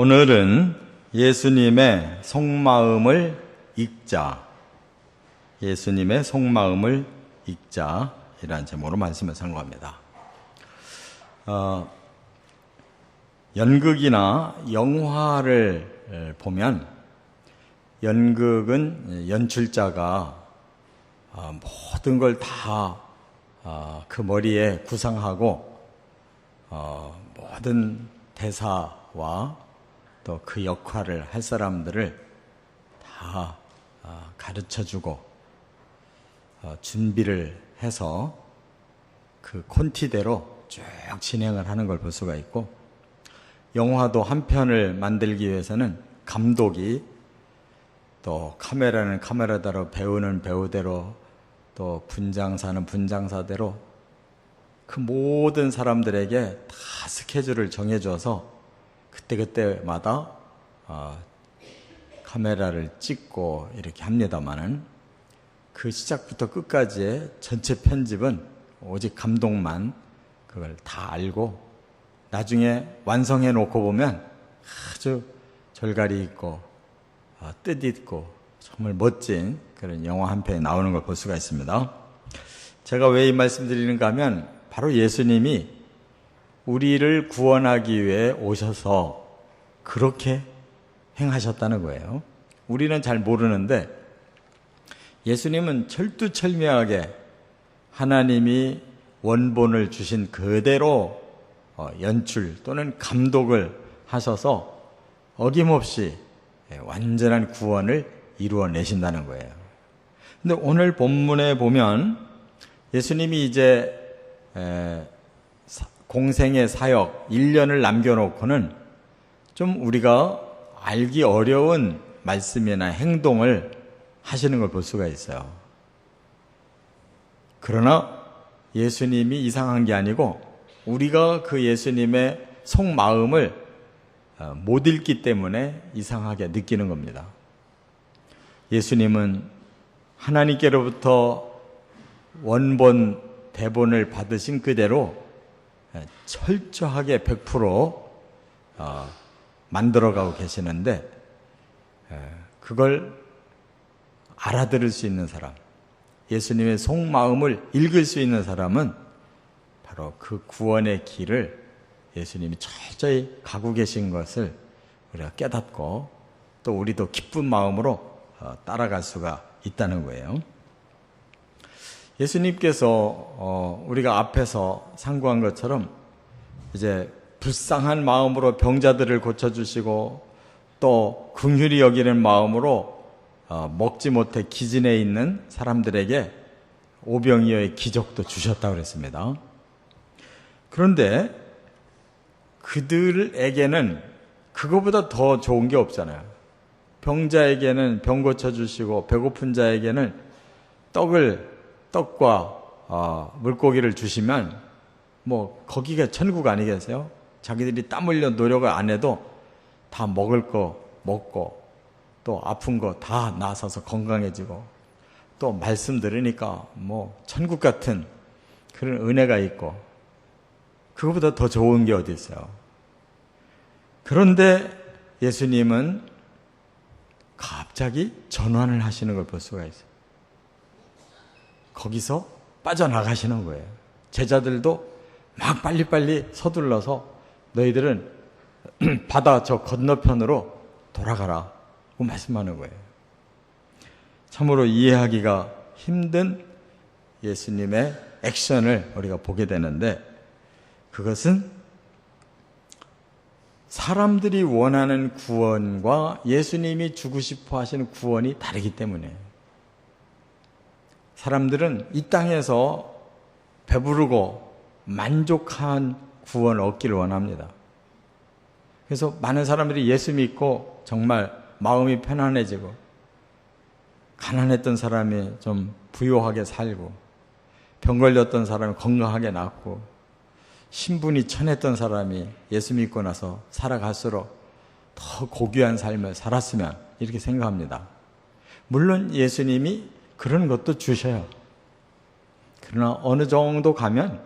오늘은 예수님의 속마음을 읽자, 예수님의 속마음을 읽자 이라는 제목으로 말씀을 선고합니다. 연극이나 영화를 보면 연극은 연출자가 모든 걸 다 그 머리에 구상하고 모든 대사와 또 그 역할을 할 사람들을 다 가르쳐주고 준비를 해서 그 콘티대로 쭉 진행을 하는 걸 볼 수가 있고, 영화도 한 편을 만들기 위해서는 감독이, 또 카메라는 카메라대로, 배우는 배우대로, 또 분장사는 분장사대로 그 모든 사람들에게 다 스케줄을 정해줘서 그때그때마다 카메라를 찍고 이렇게 합니다마는, 그 시작부터 끝까지의 전체 편집은 오직 감독만 그걸 다 알고, 나중에 완성해 놓고 보면 아주 절갈이 있고 뜻있고 정말 멋진 그런 영화 한 편이 나오는 걸 볼 수가 있습니다. 제가 왜 이 말씀 드리는가 하면, 바로 예수님이 우리를 구원하기 위해 오셔서 그렇게 행하셨다는 거예요. 우리는 잘 모르는데 예수님은 철두철미하게 하나님이 원본을 주신 그대로 연출 또는 감독을 하셔서 어김없이 완전한 구원을 이루어내신다는 거예요. 근데 오늘 본문에 보면 예수님이 이제 공생의 사역 1년을 남겨놓고는 좀 우리가 알기 어려운 말씀이나 행동을 하시는 걸 볼 수가 있어요. 그러나 예수님이 이상한 게 아니고, 우리가 그 예수님의 속마음을 못 읽기 때문에 이상하게 느끼는 겁니다. 예수님은 하나님께로부터 원본 대본을 받으신 그대로 철저하게 100% 만들어가고 계시는데, 그걸 알아들을 수 있는 사람, 예수님의 속마음을 읽을 수 있는 사람은 바로 그 구원의 길을 예수님이 철저히 가고 계신 것을 우리가 깨닫고, 또 우리도 기쁜 마음으로 따라갈 수가 있다는 거예요. 예수님께서 우리가 앞에서 상고한 것처럼 이제 불쌍한 마음으로 병자들을 고쳐주시고, 또 긍휼히 여기는 마음으로 먹지 못해 기진해 있는 사람들에게 오병이어의 기적도 주셨다고 그랬습니다. 그런데 그들에게는 그거보다 더 좋은 게 없잖아요. 병자에게는 병 고쳐주시고, 배고픈 자에게는 떡과 물고기를 주시면 뭐 거기가 천국 아니겠어요? 자기들이 땀 흘려 노력을 안 해도 다 먹을 거 먹고, 또 아픈 거 다 나아서서 건강해지고, 또 말씀 들으니까 뭐 천국 같은 그런 은혜가 있고, 그거보다 더 좋은 게 어디 있어요? 그런데 예수님은 갑자기 전환을 하시는 걸 볼 수가 있어요. 거기서 빠져나가시는 거예요. 제자들도 막 빨리빨리 서둘러서 너희들은 바다 저 건너편으로 돌아가라 고 말씀하는 거예요. 참으로 이해하기가 힘든 예수님의 액션을 우리가 보게 되는데, 그것은 사람들이 원하는 구원과 예수님이 주고 싶어 하시는 구원이 다르기 때문에, 사람들은 이 땅에서 배부르고 만족한 구원을 얻기를 원합니다. 그래서 많은 사람들이 예수 믿고 정말 마음이 편안해지고, 가난했던 사람이 좀 부유하게 살고, 병 걸렸던 사람이 건강하게 낫고, 신분이 천했던 사람이 예수 믿고 나서 살아갈수록 더 고귀한 삶을 살았으면, 이렇게 생각합니다. 물론 예수님이 그런 것도 주셔요. 그러나 어느 정도 가면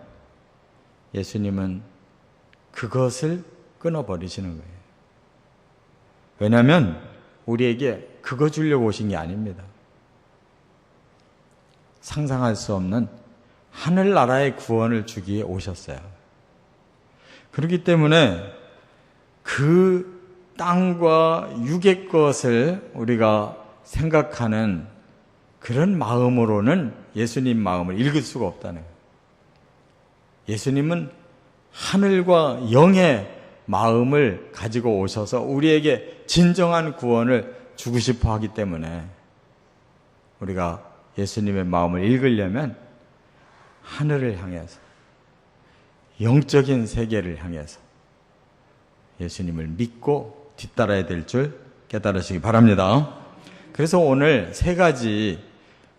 예수님은 그것을 끊어버리시는 거예요. 왜냐하면 우리에게 그거 주려고 오신 게 아닙니다. 상상할 수 없는 하늘나라의 구원을 주기 위해 오셨어요. 그렇기 때문에 그 땅과 육의 것을 우리가 생각하는 그런 마음으로는 예수님 마음을 읽을 수가 없다는 거예요. 예수님은 하늘과 영의 마음을 가지고 오셔서 우리에게 진정한 구원을 주고 싶어 하기 때문에 우리가 예수님의 마음을 읽으려면 하늘을 향해서, 영적인 세계를 향해서 예수님을 믿고 뒤따라야 될 줄 깨달으시기 바랍니다. 그래서 오늘 세 가지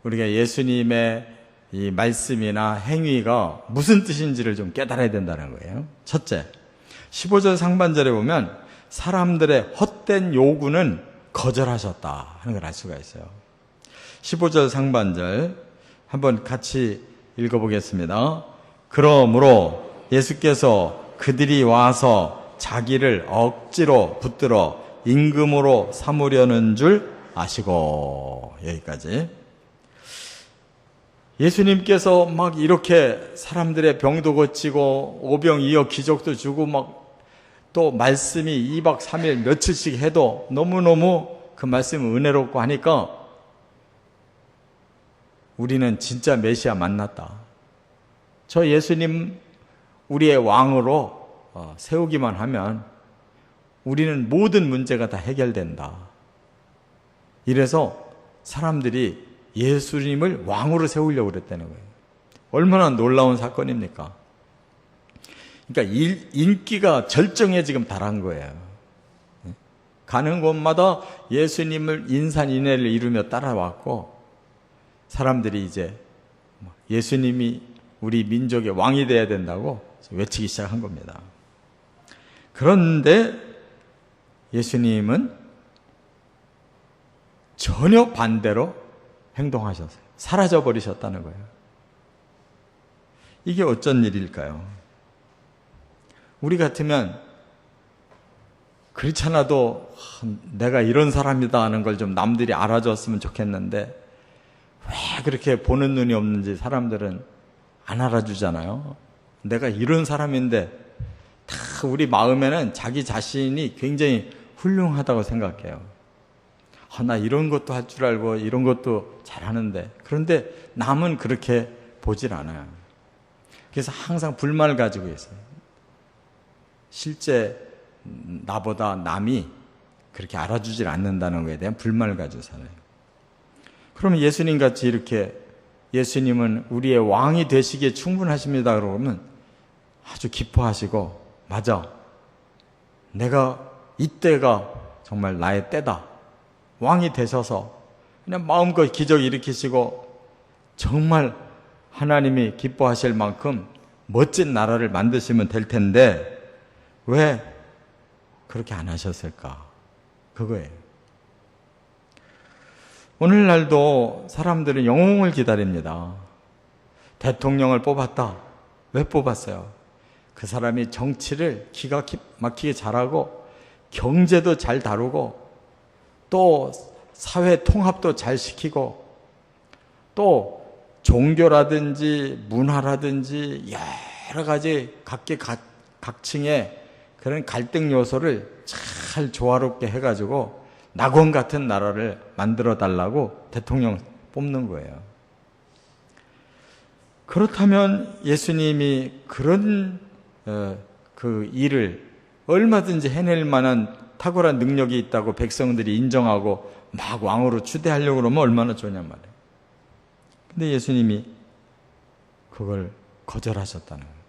우리가 예수님의 이 말씀이나 행위가 무슨 뜻인지를 좀 깨달아야 된다는 거예요. 첫째, 15절 상반절에 보면 사람들의 헛된 요구는 거절하셨다 하는 걸 알 수가 있어요. 15절 상반절 한번 같이 읽어보겠습니다. 그러므로 예수께서 그들이 와서 자기를 억지로 붙들어 임금으로 삼으려는 줄 아시고, 여기까지. 예수님께서 막 이렇게 사람들의 병도 고치고 오병이어 기적도 주고 막 또 말씀이 2박 3일 며칠씩 해도 너무너무 그 말씀이 은혜롭고 하니까 우리는 진짜 메시아 만났다. 저 예수님 우리의 왕으로 세우기만 하면 우리는 모든 문제가 다 해결된다. 이래서 사람들이 예수님을 왕으로 세우려고 그랬다는 거예요. 얼마나 놀라운 사건입니까? 그러니까 인기가 절정에 지금 달한 거예요. 가는 곳마다 예수님을 인산인해를 이루며 따라왔고 사람들이 이제 예수님이 우리 민족의 왕이 돼야 된다고 외치기 시작한 겁니다. 그런데 예수님은 전혀 반대로 행동하셨어요. 사라져버리셨다는 거예요. 이게 어쩐 일일까요? 우리 같으면 그렇잖아도 내가 이런 사람이다 하는 걸 좀 남들이 알아줬으면 좋겠는데 왜 그렇게 보는 눈이 없는지 사람들은 안 알아주잖아요. 내가 이런 사람인데 다 우리 마음에는 자기 자신이 굉장히 훌륭하다고 생각해요. 나 이런 것도 할 줄 알고 이런 것도 잘하는데, 그런데 남은 그렇게 보질 않아요. 그래서 항상 불만을 가지고 있어요. 실제 나보다 남이 그렇게 알아주질 않는다는 것에 대한 불만을 가지고 살아요. 그러면 예수님 같이 이렇게 예수님은 우리의 왕이 되시기에 충분하십니다 그러면 아주 기뻐하시고, 맞아, 내가 이때가 정말 나의 때다, 왕이 되셔서 그냥 마음껏 기적 일으키시고 정말 하나님이 기뻐하실 만큼 멋진 나라를 만드시면 될 텐데 왜 그렇게 안 하셨을까? 그거예요. 오늘날도 사람들은 영웅을 기다립니다. 대통령을 뽑았다. 왜 뽑았어요? 그 사람이 정치를 기가 막히게 잘하고 경제도 잘 다루고 또 사회 통합도 잘 시키고 또 종교라든지 문화라든지 여러 가지 각계각층의 그런 갈등 요소를 잘 조화롭게 해가지고 낙원 같은 나라를 만들어 달라고 대통령 뽑는 거예요. 그렇다면 예수님이 그런 그 일을 얼마든지 해낼 만한 탁월한 능력이 있다고 백성들이 인정하고 막 왕으로 추대하려고 그러면 얼마나 좋냔 말이에요. 근데 예수님이 그걸 거절하셨다는 거예요.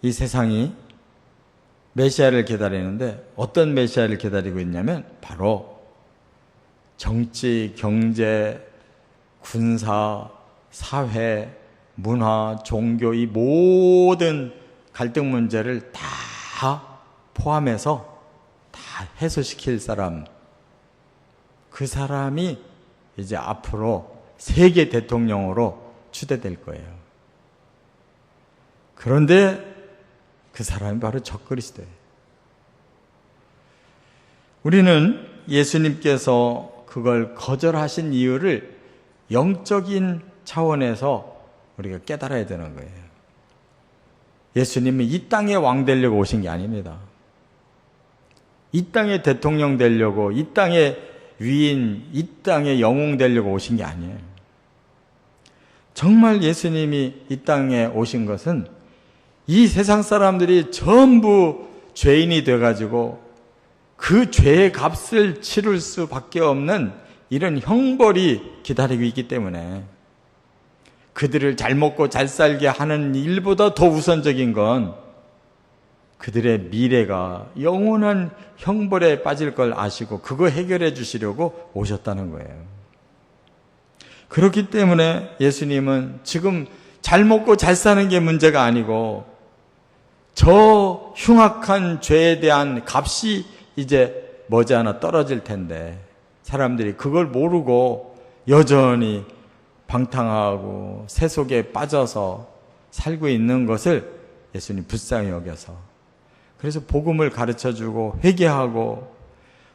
이 세상이 메시아를 기다리는데 어떤 메시아를 기다리고 있냐면 바로 정치, 경제, 군사, 사회, 문화, 종교 이 모든 갈등 문제를 다 포함해서 다 해소시킬 사람, 그 사람이 이제 앞으로 세계 대통령으로 추대될 거예요. 그런데 그 사람이 바로 적그리스도예요. 우리는 예수님께서 그걸 거절하신 이유를 영적인 차원에서 우리가 깨달아야 되는 거예요. 예수님은 이 땅에 왕 되려고 오신 게 아닙니다. 이 땅의 대통령 되려고, 이 땅의 위인, 이 땅의 영웅 되려고 오신 게 아니에요. 정말 예수님이 이 땅에 오신 것은 이 세상 사람들이 전부 죄인이 돼가지고 그 죄의 값을 치를 수밖에 없는 이런 형벌이 기다리고 있기 때문에 그들을 잘 먹고 잘 살게 하는 일보다 더 우선적인 건 그들의 미래가 영원한 형벌에 빠질 걸 아시고 그거 해결해 주시려고 오셨다는 거예요. 그렇기 때문에 예수님은 지금 잘 먹고 잘 사는 게 문제가 아니고 저 흉악한 죄에 대한 값이 이제 머지않아 떨어질 텐데 사람들이 그걸 모르고 여전히 방탕하고 세속에 빠져서 살고 있는 것을 예수님 불쌍히 여겨서 그래서 복음을 가르쳐주고 회개하고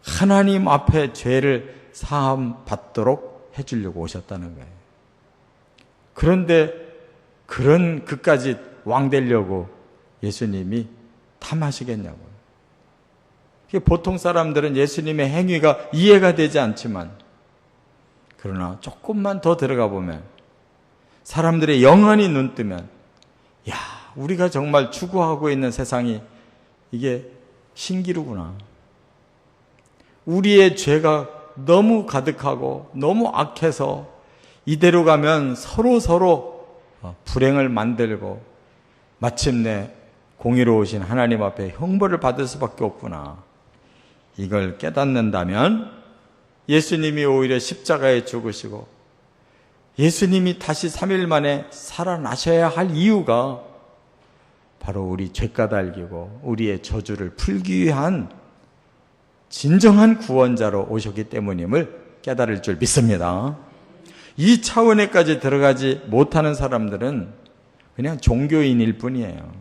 하나님 앞에 죄를 사함 받도록 해주려고 오셨다는 거예요. 그런데 그런 그까지 왕 되려고 예수님이 탐하시겠냐고요. 보통 사람들은 예수님의 행위가 이해가 되지 않지만 그러나 조금만 더 들어가 보면 사람들의 영안이 눈뜨면 야, 우리가 정말 추구하고 있는 세상이 이게 신기루구나. 우리의 죄가 너무 가득하고 너무 악해서 이대로 가면 서로 불행을 만들고 마침내 공의로우신 하나님 앞에 형벌을 받을 수밖에 없구나. 이걸 깨닫는다면 예수님이 오히려 십자가에 죽으시고 예수님이 다시 3일 만에 살아나셔야 할 이유가 바로 우리 죄가달기고 우리의 저주를 풀기 위한 진정한 구원자로 오셨기 때문임을 깨달을 줄 믿습니다. 이 차원에까지 들어가지 못하는 사람들은 그냥 종교인일 뿐이에요.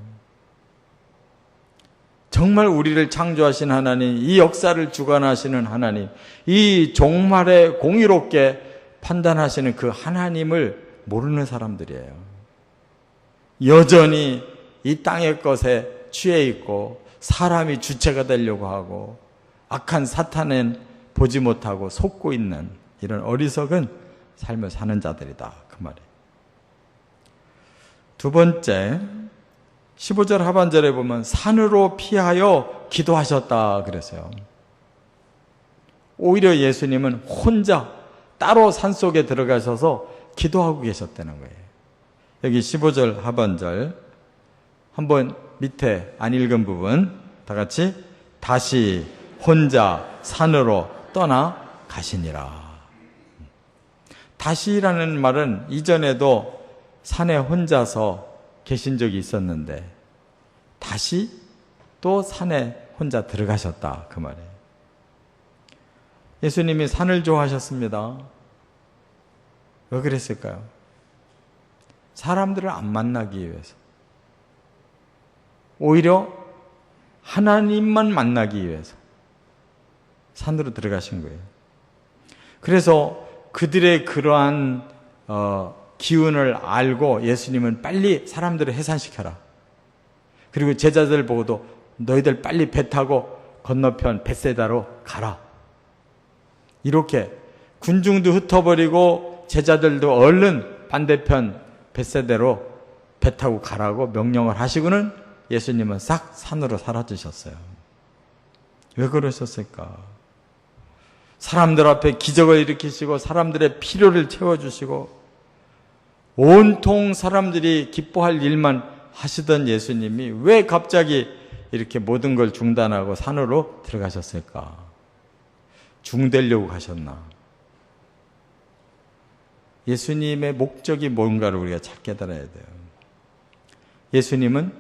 정말 우리를 창조하신 하나님, 이 역사를 주관하시는 하나님, 이 종말에 공의롭게 판단하시는 그 하나님을 모르는 사람들이에요. 여전히 이 땅의 것에 취해 있고 사람이 주체가 되려고 하고 악한 사탄은 보지 못하고 속고 있는 이런 어리석은 삶을 사는 자들이다. 그 말이에요. 두 번째, 15절 하반절에 보면 산으로 피하여 기도하셨다 그랬어요. 오히려 예수님은 혼자 따로 산속에 들어가셔서 기도하고 계셨다는 거예요. 여기 15절 하반절 한번 밑에 안 읽은 부분 다 같이 다시 혼자 산으로 떠나 가시니라. 다시라는 말은 이전에도 산에 혼자서 계신 적이 있었는데 다시 또 산에 혼자 들어가셨다 그 말이에요. 예수님이 산을 좋아하셨습니다. 왜 그랬을까요? 사람들을 안 만나기 위해서, 오히려 하나님만 만나기 위해서 산으로 들어가신 거예요. 그래서 그들의 그러한 기운을 알고 예수님은 빨리 사람들을 해산시켜라. 그리고 제자들 보고도 너희들 빨리 배 타고 건너편 벳세다로 가라. 이렇게 군중도 흩어버리고 제자들도 얼른 반대편 벳세다로 배 타고 가라고 명령을 하시고는 예수님은 싹 산으로 사라지셨어요. 왜 그러셨을까? 사람들 앞에 기적을 일으키시고 사람들의 필요를 채워주시고 온통 사람들이 기뻐할 일만 하시던 예수님이 왜 갑자기 이렇게 모든 걸 중단하고 산으로 들어가셨을까? 중되려고 가셨나? 예수님의 목적이 뭔가를 우리가 잘 깨달아야 돼요. 예수님은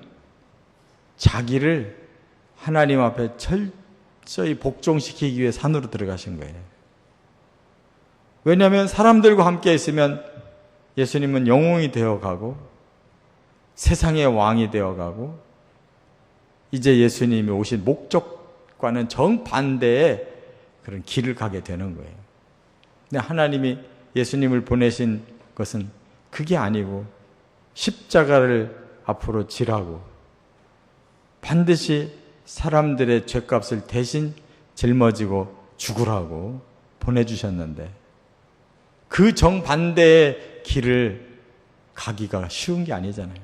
자기를 하나님 앞에 철저히 복종시키기 위해 산으로 들어가신 거예요. 왜냐하면 사람들과 함께 있으면 예수님은 영웅이 되어가고 세상의 왕이 되어가고 이제 예수님이 오신 목적과는 정반대의 그런 길을 가게 되는 거예요. 근데 하나님이 예수님을 보내신 것은 그게 아니고 십자가를 앞으로 지라고 반드시 사람들의 죄값을 대신 짊어지고 죽으라고 보내주셨는데 그 정반대의 길을 가기가 쉬운 게 아니잖아요.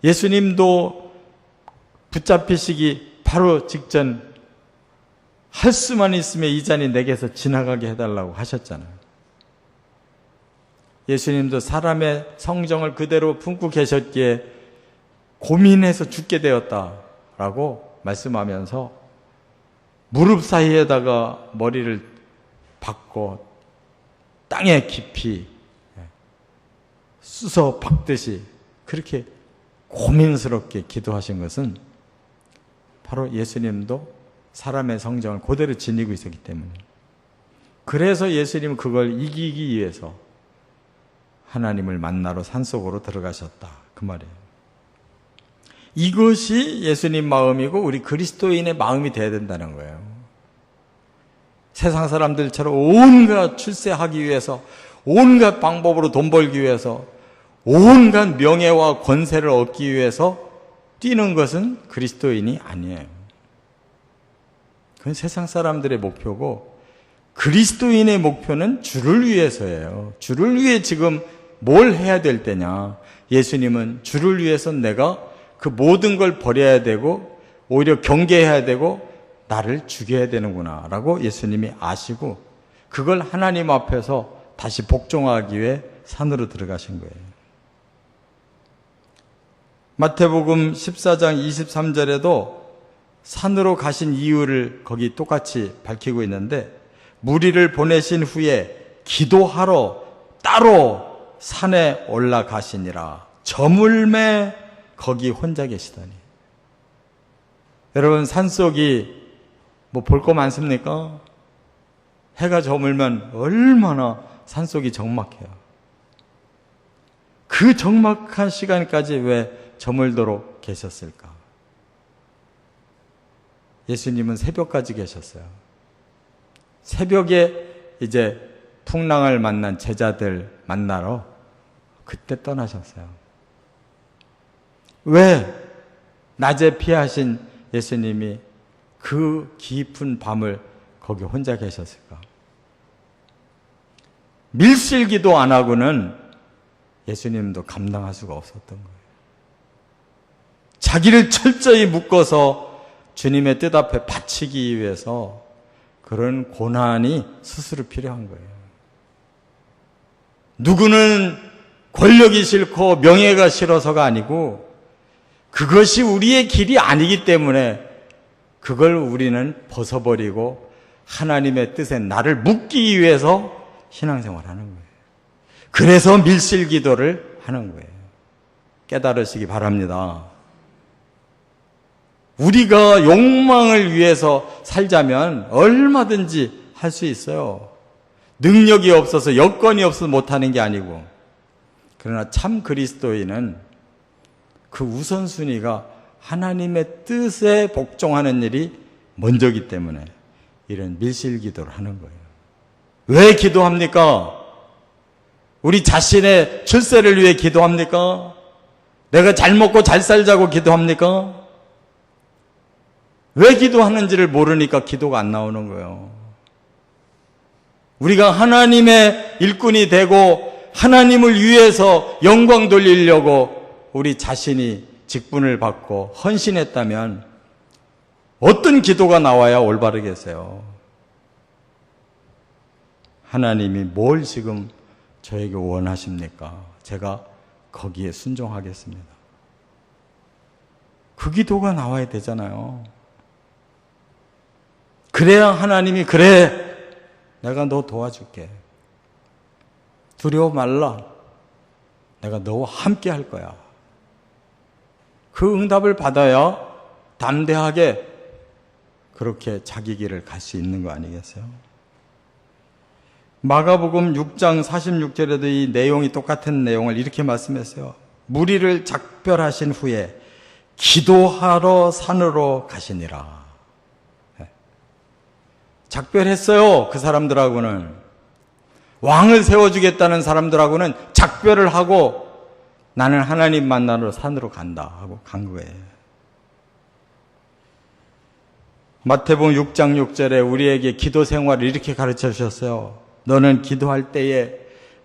예수님도 붙잡히시기 바로 직전 할 수만 있으면 이 잔이 내게서 지나가게 해달라고 하셨잖아요. 예수님도 사람의 성정을 그대로 품고 계셨기에 고민해서 죽게 되었다라고 말씀하면서 무릎 사이에다가 머리를 박고 땅에 깊이 쑤서 박듯이 그렇게 고민스럽게 기도하신 것은 바로 예수님도 사람의 성정을 그대로 지니고 있었기 때문에 그래서 예수님은 그걸 이기기 위해서 하나님을 만나러 산속으로 들어가셨다 그 말이에요. 이것이 예수님 마음이고 우리 그리스도인의 마음이 돼야 된다는 거예요. 세상 사람들처럼 온갖 출세하기 위해서 온갖 방법으로 돈 벌기 위해서 온갖 명예와 권세를 얻기 위해서 뛰는 것은 그리스도인이 아니에요. 그건 세상 사람들의 목표고 그리스도인의 목표는 주를 위해서예요. 주를 위해 지금 뭘 해야 될 때냐. 예수님은 주를 위해서 내가 그 모든 걸 버려야 되고 오히려 경계해야 되고 나를 죽여야 되는구나 라고 예수님이 아시고 그걸 하나님 앞에서 다시 복종하기 위해 산으로 들어가신 거예요. 마태복음 14장 23절에도 산으로 가신 이유를 거기 똑같이 밝히고 있는데 무리를 보내신 후에 기도하러 따로 산에 올라가시니라. 저물매 거기 혼자 계시다니. 여러분 산속이 뭐 볼 거 많습니까? 해가 저물면 얼마나 산속이 적막해요. 그 적막한 시간까지 왜 저물도록 계셨을까? 예수님은 새벽까지 계셨어요. 새벽에 이제 풍랑을 만난 제자들 만나러 그때 떠나셨어요. 왜 낮에 피하신 예수님이 그 깊은 밤을 거기 혼자 계셨을까? 밀실기도 안 하고는 예수님도 감당할 수가 없었던 거예요. 자기를 철저히 묶어서 주님의 뜻 앞에 바치기 위해서 그런 고난이 스스로 필요한 거예요. 누구는 권력이 싫고 명예가 싫어서가 아니고 그것이 우리의 길이 아니기 때문에 그걸 우리는 벗어버리고 하나님의 뜻에 나를 묶기 위해서 신앙생활을 하는 거예요. 그래서 밀실기도를 하는 거예요. 깨달으시기 바랍니다. 우리가 욕망을 위해서 살자면 얼마든지 할 수 있어요. 능력이 없어서 여건이 없어서 못하는 게 아니고 그러나 참 그리스도인은 그 우선순위가 하나님의 뜻에 복종하는 일이 먼저기 때문에 이런 밀실기도를 하는 거예요. 왜 기도합니까? 우리 자신의 출세를 위해 기도합니까? 내가 잘 먹고 잘 살자고 기도합니까? 왜 기도하는지를 모르니까 기도가 안 나오는 거예요. 우리가 하나님의 일꾼이 되고 하나님을 위해서 영광 돌리려고 우리 자신이 직분을 받고 헌신했다면 어떤 기도가 나와야 올바르겠어요? 하나님이 뭘 지금 저에게 원하십니까? 제가 거기에 순종하겠습니다. 그 기도가 나와야 되잖아요. 그래야 하나님이 그래 내가 너 도와줄게. 두려워 말라. 내가 너와 함께 할 거야. 그 응답을 받아야 담대하게 그렇게 자기 길을 갈 수 있는 거 아니겠어요? 마가복음 6장 46절에도 이 내용이 똑같은 내용을 이렇게 말씀했어요. 무리를 작별하신 후에 기도하러 산으로 가시니라. 작별했어요. 그 사람들하고는. 왕을 세워주겠다는 사람들하고는 작별을 하고 나는 하나님 만나러 산으로 간다 하고 간 거예요. 마태복음 6장 6절에 우리에게 기도 생활을 이렇게 가르쳐 주셨어요. 너는 기도할 때에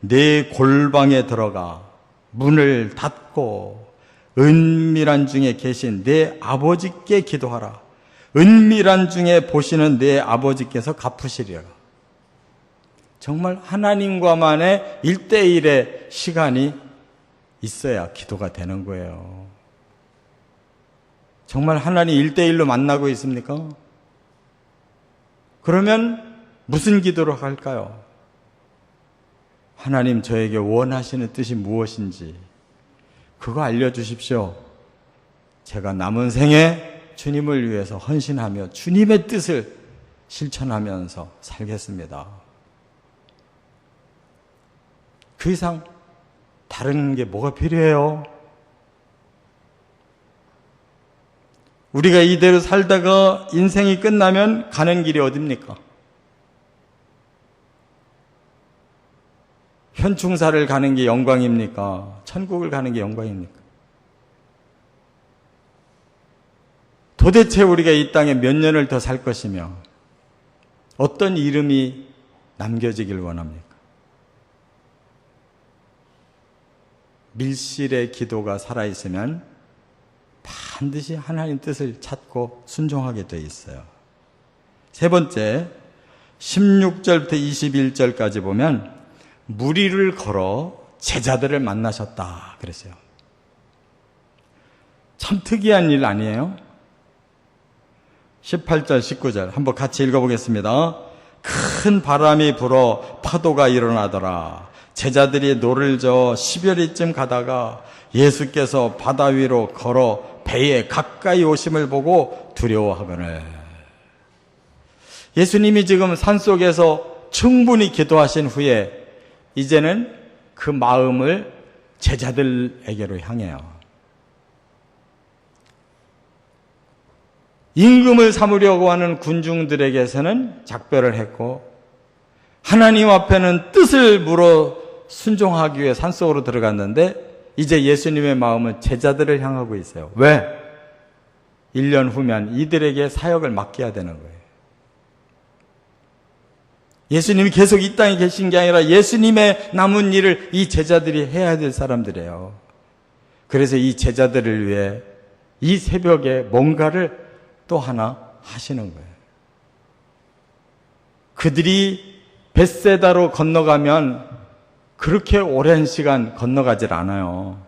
내 골방에 들어가 문을 닫고 은밀한 중에 계신 내 아버지께 기도하라. 은밀한 중에 보시는 내 아버지께서 갚으시리라. 정말 하나님과만의 1대1의 시간이 있어야 기도가 되는 거예요. 정말 하나님 1대1로 만나고 있습니까? 그러면 무슨 기도를 할까요? 하나님 저에게 원하시는 뜻이 무엇인지 그거 알려주십시오. 제가 남은 생에 주님을 위해서 헌신하며 주님의 뜻을 실천하면서 살겠습니다. 그 이상 다른 게 뭐가 필요해요? 우리가 이대로 살다가 인생이 끝나면 가는 길이 어딥니까? 현충사를 가는 게 영광입니까? 천국을 가는 게 영광입니까? 도대체 우리가 이 땅에 몇 년을 더 살 것이며 어떤 이름이 남겨지길 원합니까? 밀실의 기도가 살아있으면 반드시 하나님 뜻을 찾고 순종하게 돼 있어요. 세 번째, 16절부터 21절까지 보면 무리를 걸어 제자들을 만나셨다 그랬어요. 참 특이한 일 아니에요? 18절, 19절 한번 같이 읽어보겠습니다. 큰 바람이 불어 파도가 일어나더라. 제자들이 노를 저어 10여리쯤 가다가 예수께서 바다 위로 걸어 배에 가까이 오심을 보고 두려워하거늘. 예수님이 지금 산속에서 충분히 기도하신 후에 이제는 그 마음을 제자들에게로 향해요. 임금을 삼으려고 하는 군중들에게서는 작별을 했고 하나님 앞에는 뜻을 물어 순종하기 위해 산속으로 들어갔는데 이제 예수님의 마음은 제자들을 향하고 있어요. 왜? 1년 후면 이들에게 사역을 맡겨야 되는 거예요. 예수님이 계속 이 땅에 계신 게 아니라 예수님의 남은 일을 이 제자들이 해야 될 사람들이에요. 그래서 이 제자들을 위해 이 새벽에 뭔가를 또 하나 하시는 거예요. 그들이 벳세다로 건너가면 그렇게 오랜 시간 건너가질 않아요.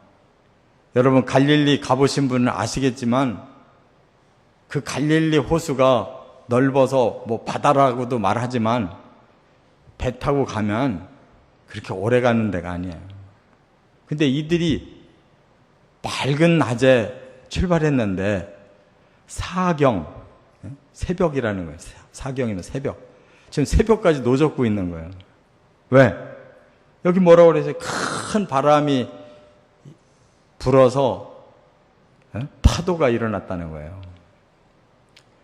여러분 갈릴리 가보신 분은 아시겠지만 그 갈릴리 호수가 넓어서 뭐 바다라고도 말하지만 배 타고 가면 그렇게 오래 가는 데가 아니에요. 근데 이들이 밝은 낮에 출발했는데 사경, 새벽이라는 거예요. 사경이면 새벽. 지금 새벽까지 노젓고 있는 거예요. 왜? 여기 뭐라고 그러죠? 큰 바람이 불어서 파도가 일어났다는 거예요.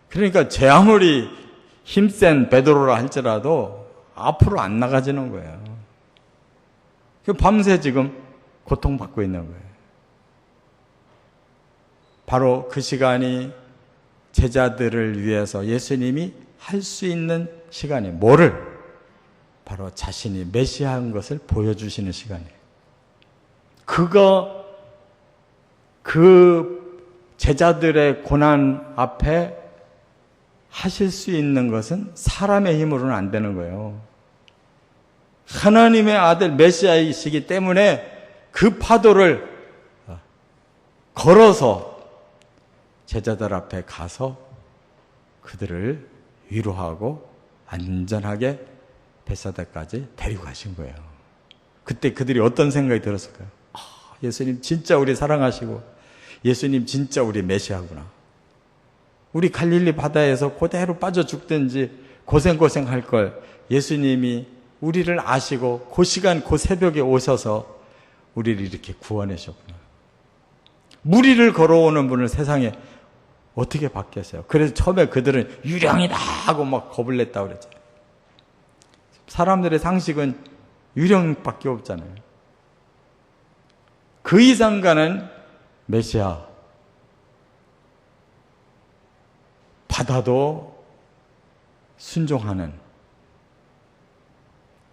그러니까 제 아무리 힘센 베드로라 할지라도 앞으로 안 나가지는 거예요. 밤새 지금 고통받고 있는 거예요. 바로 그 시간이 제자들을 위해서 예수님이 할 수 있는 시간이 뭐를? 바로 자신이 메시아인 것을 보여주시는 시간이에요. 그 제자들의 고난 앞에 하실 수 있는 것은 사람의 힘으로는 안 되는 거예요. 하나님의 아들 메시아이시기 때문에 그 파도를 걸어서 제자들 앞에 가서 그들을 위로하고 안전하게 벳사다까지 데리고 가신 거예요. 그때 그들이 어떤 생각이 들었을까요? 예수님 진짜 우리 사랑하시고 예수님 진짜 우리 메시아구나. 우리 갈릴리 바다에서 그대로 빠져 죽든지 고생할 걸 예수님이 우리를 아시고 그 시간 그 새벽에 오셔서 우리를 이렇게 구원하셨구나. 무리를 걸어오는 분을 세상에 어떻게 바뀌었어요? 그래서 처음에 그들은 유령이다 하고 막 겁을 냈다고 그랬잖아요. 사람들의 상식은 유령밖에 없잖아요. 그 이상 가는 메시아 받아도 순종하는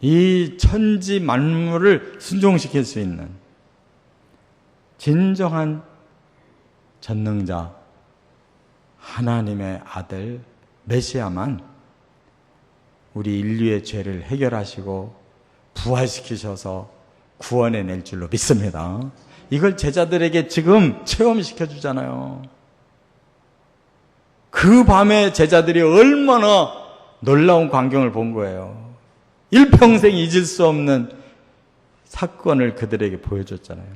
이 천지 만물을 순종시킬 수 있는 진정한 전능자 하나님의 아들 메시아만 우리 인류의 죄를 해결하시고 부활시키셔서 구원해낼 줄로 믿습니다. 이걸 제자들에게 지금 체험시켜 주잖아요. 그 밤에 제자들이 얼마나 놀라운 광경을 본 거예요. 일평생 잊을 수 없는 사건을 그들에게 보여줬잖아요.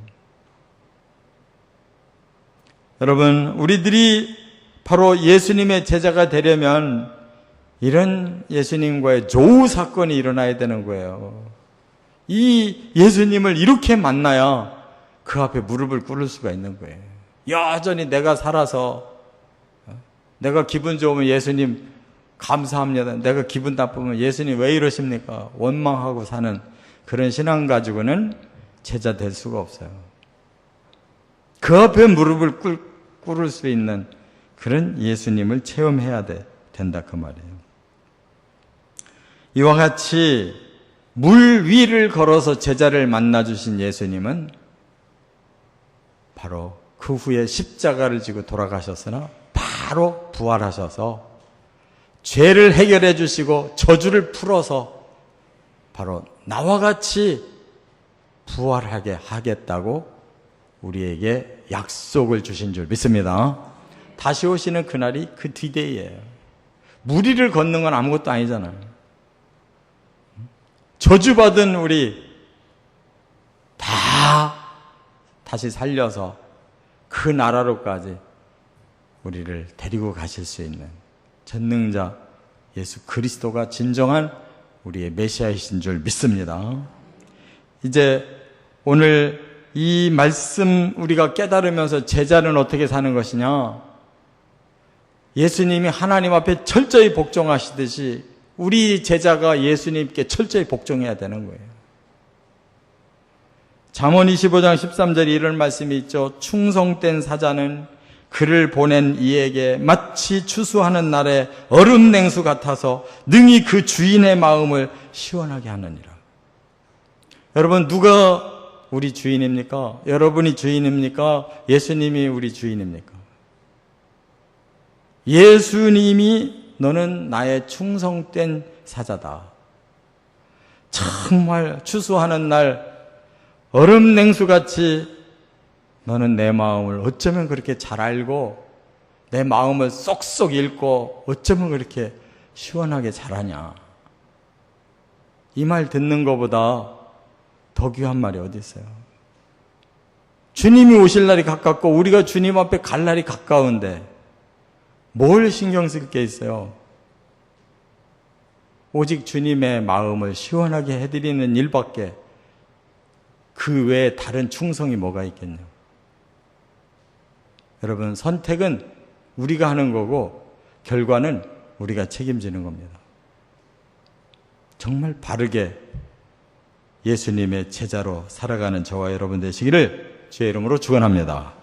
여러분, 우리들이 바로 예수님의 제자가 되려면 이런 예수님과의 조우 사건이 일어나야 되는 거예요. 이 예수님을 이렇게 만나야 그 앞에 무릎을 꿇을 수가 있는 거예요. 여전히 내가 살아서 내가 기분 좋으면 예수님 감사합니다. 내가 기분 나쁘면 예수님 왜 이러십니까? 원망하고 사는 그런 신앙 가지고는 제자 될 수가 없어요. 그 앞에 무릎을 꿇을 수 있는 그런 예수님을 체험해야 된다 그 말이에요. 이와 같이 물 위를 걸어서 제자를 만나주신 예수님은 바로 그 후에 십자가를 지고 돌아가셨으나 바로 부활하셔서 죄를 해결해 주시고 저주를 풀어서 바로 나와 같이 부활하게 하겠다고 우리에게 약속을 주신 줄 믿습니다. 다시 오시는 그날이 그 D-Day예요. 무리를 걷는 건 아무것도 아니잖아요. 저주받은 우리 다 다시 살려서 그 나라로까지 우리를 데리고 가실 수 있는 전능자 예수 그리스도가 진정한 우리의 메시아이신 줄 믿습니다. 이제 오늘 이 말씀 우리가 깨달으면서 제자는 어떻게 사는 것이냐? 예수님이 하나님 앞에 철저히 복종하시듯이 우리 제자가 예수님께 철저히 복종해야 되는 거예요. 잠언 25장 13절에 이런 말씀이 있죠. 충성된 사자는 그를 보낸 이에게 마치 추수하는 날에 얼음 냉수 같아서 능히 그 주인의 마음을 시원하게 하느니라. 여러분, 누가 우리 주인입니까? 여러분이 주인입니까? 예수님이 우리 주인입니까? 예수님이 너는 나의 충성된 사자다. 정말 추수하는 날 얼음 냉수같이 너는 내 마음을 어쩌면 그렇게 잘 알고 내 마음을 쏙쏙 읽고 어쩌면 그렇게 시원하게 잘하냐. 이 말 듣는 것보다 더 귀한 말이 어디 있어요? 주님이 오실 날이 가깝고 우리가 주님 앞에 갈 날이 가까운데 뭘 신경 쓸 게 있어요? 오직 주님의 마음을 시원하게 해드리는 일밖에 그 외에 다른 충성이 뭐가 있겠냐? 여러분, 선택은 우리가 하는 거고 결과는 우리가 책임지는 겁니다. 정말 바르게 예수님의 제자로 살아가는 저와 여러분 되시기를 주의 이름으로 축원합니다.